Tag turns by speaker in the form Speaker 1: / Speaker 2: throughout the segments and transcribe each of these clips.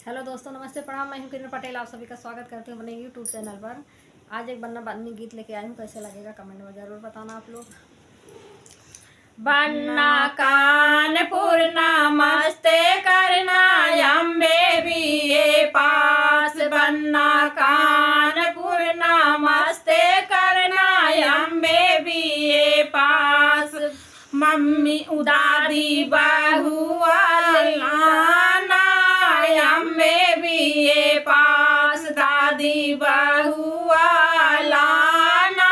Speaker 1: Hello दोस्तों, नमस्ते, प्रणाम। मैं हूं किरण पटेल, आप सभी का स्वागत करती हूं अपने यूट्यूब चैनल पर। आज एक बन्ना बन्नी गीत लेके आई हूं। कैसे लगेगा कमेंट में ज़रूर बताना आप लोग।
Speaker 2: बन्ना कानपुर नमस्ते करना अम्बे बीए पास। बन्ना कानपुर नमस्ते करना अम्बे बीए पास। मम्मी दादी बहू लाना अम्बे बीए पास। दादी बहू लाना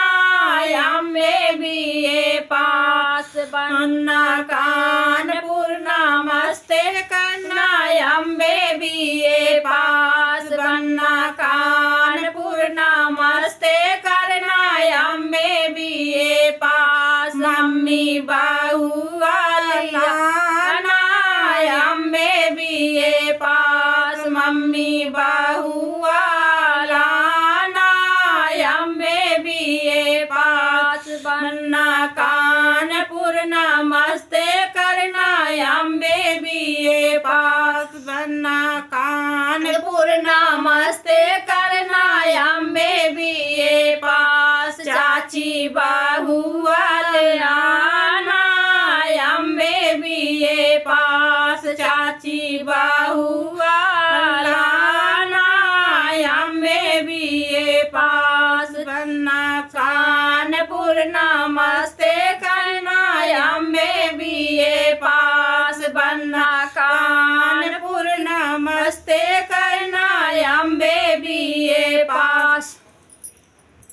Speaker 2: अम्बे बीए पास। बन्ना कानपुर नमस्ते करना अम्बे बीए पास। बन्ना कानपुर नमस्ते करना अम्बे बीए पास। मम्मी बहू लाना अम्बे बीए पास। मम्मी बहू लाना अम्बे बीए पास। बन्ना कानपुर नमस्ते करना अम्बे बीए पास। बन्ना कानपुर नमस्ते करना अम्बे बीए पास। चाची बहू लाना अम्बे बीए पास। चाची बहू लाना अम्बे बीए पास। बन्ना कानपुर नमस्ते करना अम्बे बीए पास। बन्ना कानपुर नमस्ते करना अम्बे बीए पास।